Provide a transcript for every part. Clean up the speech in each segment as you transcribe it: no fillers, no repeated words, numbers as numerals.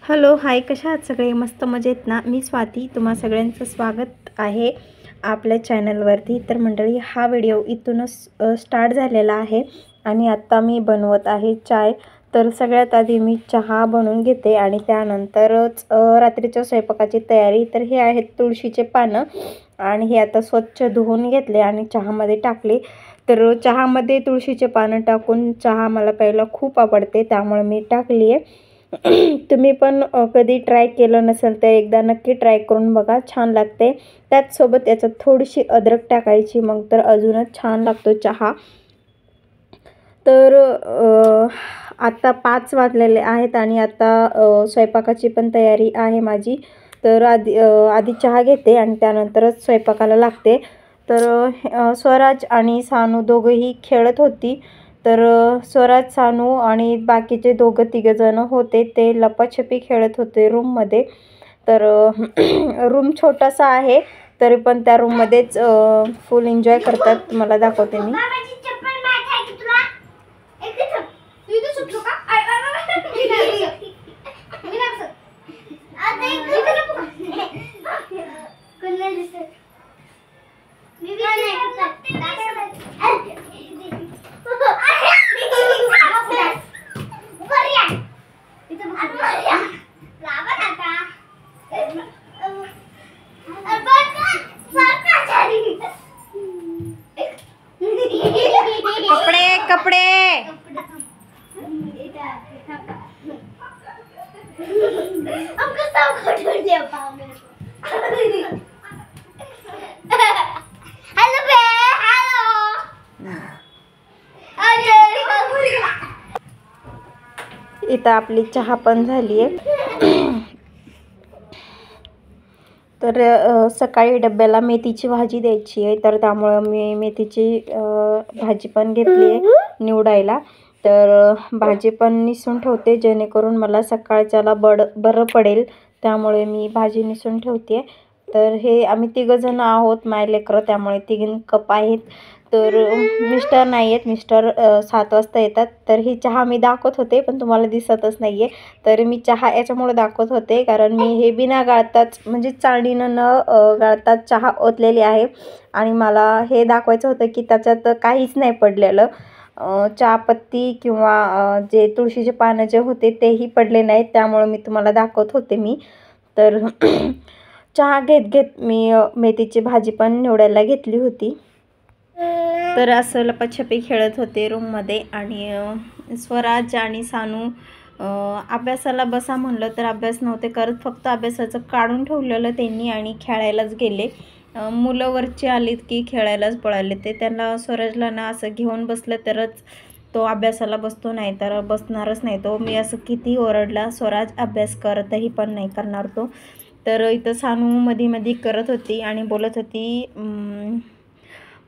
Hello hi, कशा आहात सगळे? मस्त मजेत ना? मी स्वाती, तुम्हा सगळ्यांचं स्वागत आहे आपल्या चॅनलवरती. तर मंडळी, हा व्हिडिओ इथूनच स्टार्ट झालेला आहे आणि आत्ता मी बनवत आहे चाय. तर सगळ्यात आधी मी चहा बनवून घेते आणि त्यानंतरच रात्रीच्या स्वयंपाकाची तयारी. तर हे आहेत तुळशीचे पानं आणि हे आता स्वच्छ धुवून घेतले आणि चहामध्ये टाकले. तर चहामध्ये तुळशीचे पानं टाकून चहा मला प्यायला खूप आवडते, त्यामुळे मी टाकली आहे. तुम्ही पण कधी ट्राय केलं नसेल तर एकदा नक्की ट्राय करून बघा, छान लागते. त्याचसोबत याच्यात थोडीशी अद्रक टाकायची, मग तर अजूनच छान लागतो चहा. तर आता 5 वाजलेले आहेत आणि आता स्वयंपाकाची पण तयारी आहे माझी. तर आधी चहा घेते आणि त्यानंतरच स्वयंपाकाला लागते. तर स्वराज आणि सानू दोघंही खेळत होती. तर स्वराज, सानू आणि बाकीचे तिघंजण होते, ते लपाछपी खेळत होते रूममध्ये. तर रूम छोटासा आहे, तरी पण त्या रूममध्येच फुल एन्जॉय करतात. तुम्हाला दाखवते मी. कपडे इथं आपली चहा पण झाली आहे. तर सकाळी डब्याला मेथीची भाजी द्यायची आहे, तर त्यामुळं मी मेथीची भाजी पण घेतली आहे निवडायला. तर भाजी पण निसून ठेवते, जेणेकरून मला सकाळच्याला बरं पडेल, त्यामुळे मी भाजी निसून ठेवते. तर हे आम्ही तिघंजण आहोत, माय लेकरं, त्यामुळे 3 कप आहेत. तर मिस्टर नाही आहेत, मिस्टर 7 वाजता येतात. तर ही चहा मी दाखवत होते, पण तुम्हाला दिसतच नाही आहे. तर मी चहा याच्यामुळे दाखवत होते कारण मी हे बिना गाळताच, म्हणजे चाळणीनं न गाळताच चहा ओतलेली आहे आणि मला हे दाखवायचं होतं की त्याच्यात काहीच नाही पडलेलं. चहापत्ती किंवा जे तुळशीचे पानं जे होते तेही पडले नाहीत, त्यामुळे मी तुम्हाला दाखवत होते मी. तर चहा घेत मी मेथीची भाजी पण निवडायला घेतली होती. तर असं लपाछपी खेळत होते रूममध्ये आणि स्वराज आणि सानू अभ्यासाला बसा म्हणलं तर अभ्यास नव्हते करत, फक्त अभ्यासाचं काढून ठेवलेलं त्यांनी आणि खेळायलाच गेले. मुलं वरची आलीत की खेळायलाच पळाले ते. त्यांना स्वराजला ना असं घेऊन बसलं तरच तो अभ्यासाला बसतो, नाही तर बसणारच नाही तो. मी असं किती ओरडला, स्वराज अभ्यास करतही पण नाही करणार तो. तर इथं सानू मध्ये करत होती आणि बोलत होती,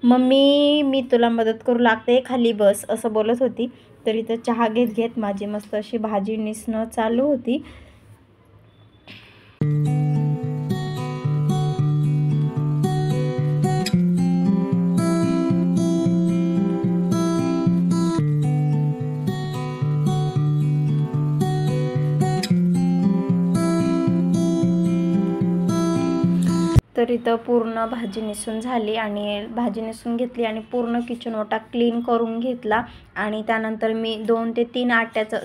मम्मी मी तुला मदत करू लागते, खाली बस, असं बोलत होती. तर इथं चहा घेत माझी मस्त अशी भाजी निसणं चालू होती. तर इथं पूर्ण भाजी निसून झाली आणि भाजी निसून घेतली आणि पूर्ण किचन ओटा क्लीन करून घेतला. आणि त्यानंतर मी 2 ते 3 आट्याचं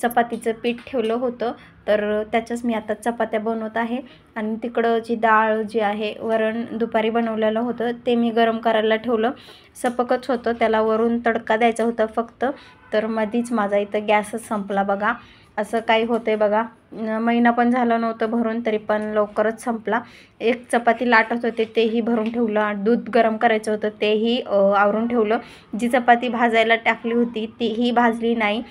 चपातीचं पीठ ठेवलं होतं. तर त्याच्याच मी आता चपात्या बनवत आहे. आणि तिकडं जी डाळ जी आहे, वरण दुपारी बनवलेलं होतं ते मी गरम करायला ठेवलं. सपकच होतं, त्याला वरून तडका द्यायचा होता फक्त. तर मधीच माझा इथं गॅसच संपला बघा. असं काही होतंय बघा. महिना पण झालं नव्हतं भरून, तरी पण लवकरच संपला. एक चपाती लाटत होते तेही भरून ठेवलं, दूध गरम करायचं होतं तेही आवरून ठेवलं. जी चपाती भाजायला टाकली होती तीही भाजली नाही.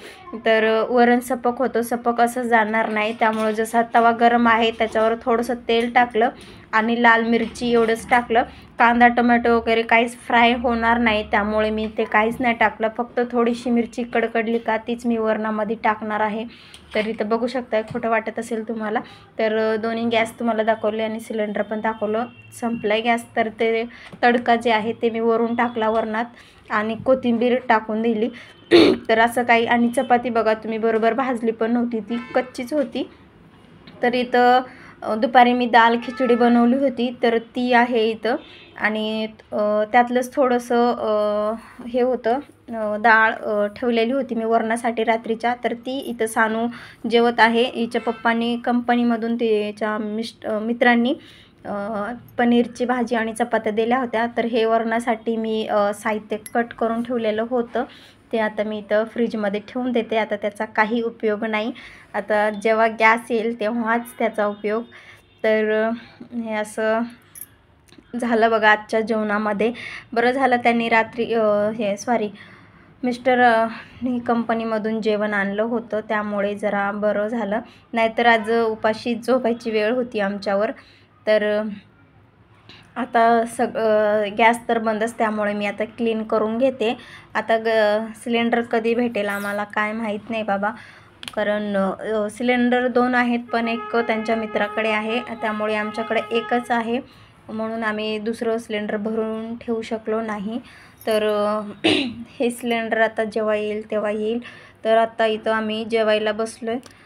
तर वरण सपक होतं, सपक असं जाणार नाही, त्यामुळं जसा तवा गरम आहे त्याच्यावर थोडंसं तेल टाकलं आणि लाल मिरची एवढंच टाकलं. कांदा टोमॅटो वगैरे काहीच फ्राय होणार नाही, त्यामुळे मी ते काहीच नाही टाकलं. फक्त थोडीशी मिरची कडकडली का तीच मी वरणामध्ये टाकणार आहे. तर इथं बघू शकताय, खोटं छोटं वाटत असेल तुम्हाला तर दोन्ही गॅस तुम्हाला दाखवले आणि सिलेंडर पण दाखवलं. संपला आहे गॅस. तर ते तडका जे आहे ते मी वरून टाकला वरणात आणि कोथिंबीर टाकून दिली. तर असं काही. आणि चपाती बघा तुम्ही बरोबर भाजली पण नव्हती, ती कच्चीच होती. तर इथं दुपारी मी दाल खिचडी बनवली होती तर ती आहे इथं. आणि त्यातलंच थोडंसं हे होतं, डाळ ठेवलेली होती मी वरणासाठी रात्रीच्या. तर ती इथं सानू जेवत आहे. हिच्या पप्पांनी कंपनीमधून तिच्या मित्रांनी पनीरची भाजी आणि चपात्या दिल्या होत्या. तर हे वरणासाठी मी साहित्य कट करून ठेवलेलं होतं, ते आता मी इथं फ्रीजमध्ये ठेवून देते. आता त्याचा काही उपयोग नाही, आता जेव्हा गॅस येईल तेव्हाच त्याचा उपयोग. तर हे असं झालं बघा आजच्या जेवणामध्ये. बरं झालं त्यांनी रात्री मिस्टर कंपनीमधून जेवण आणलं होतं, त्यामुळे जरा बरं झालं. नाहीतर आज उपाशी झोपायची वेळ होती आमच्यावर. तर आता गॅस तर बंदच, त्यामुळे मी आता क्लीन करून घेते. आता सिलेंडर कधी भेटेल आम्हाला काय माहीत नाही बाबा, कारण सिलेंडर 2 आहेत पण एक त्यांच्या मित्राकडे आहे, त्यामुळे आमच्याकडे एकच आहे. म्हणून आम्ही दुसरं सिलेंडर भरून ठेवू शकलो नाही. तर हे सिलेंडर आता जेव्हा येईल तेव्हा येईल. तर आता इथं आम्ही जेवायला बसलो आहे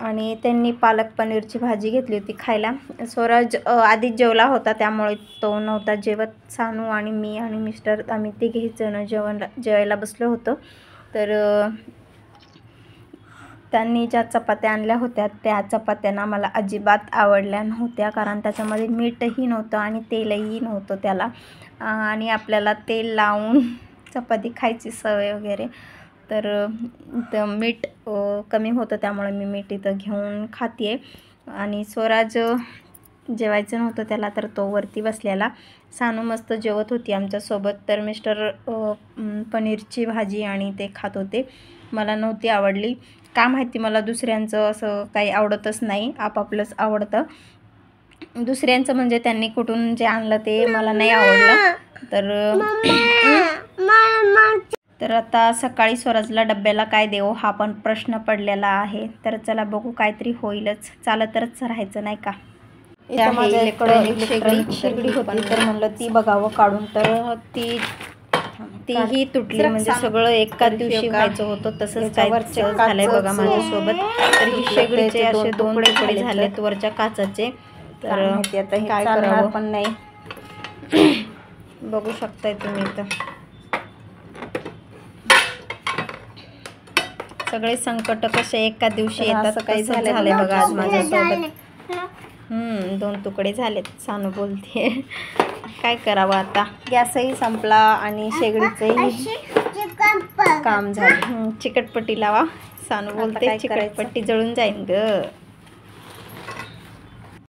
आणि त्यांनी पालक पनीरची भाजी घेतली होती खायला. स्वराज आधीच जेवला होता, त्यामुळे तो नव्हता जेवत. सानू आणि मी आणि मिस्टर आम्ही तिघे जण जेवायला बसलो होतो. तर त्यांनी ज्या चपात्या आणल्या होत्या त्या चपात्यांना मला अजिबात आवडल्या नव्हत्या, कारण त्याच्यामध्ये मीठही नव्हतं आणि तेलही नव्हतं त्याला. आणि आपल्याला तेल लावून चपाती खायची सवय वगैरे, तर मीठ कमी होतं, त्यामुळे मी मीठ इथं घेऊन खाते आहे. आणि स्वराज जेवायचं नव्हतं त्याला, तर तो वरती बसलेला. सानू मस्त जेवत होती आमच्यासोबत. तर मिस्टर पनीरची भाजी आणि ते खात होते. मला नव्हती आवडली, का माहिती, मला दुसऱ्यांचं असं काही आवडतच नाही, आपापलंच आवडतं. दुसऱ्यांचं म्हणजे त्यांनी कुठून जे आणलं ते मला नाही आवडलं. तर आता सकाळी स्वराजला डब्याला काय देऊ हा पण प्रश्न पडलेला आहे. तर चला बघू, काहीतरी होईलच, चालतच राहायचं नाही का. इथं माझ्या इलेक्ट्रॉनिक शेगडी होती, तर म्हणलं ती बघावं काढून. तर तीही तुटली, म्हणजे सगळं एका दिवशी व्हायचं होतं तसंच काय झालंय बघा माझ्यासोबत. तर ही शेगडीचे असे 2 तुकडे झालेत वरच्या काचाचे. तर आता हे काय करावं पण नाही. बघू शकताय तुम्ही इथं सगळे संकट कसे एका दिवशी येतात, काही झालंय बघा आज माझ्यासोबत. 2 तुकडे झालेत. सानू बोलते काय करावं आता. गॅसही संपला आणि शेगडीचंही काम झालं. चिकटपट्टी लावा. सानू बोलते चिकटपट्टी जळून जाईन ग.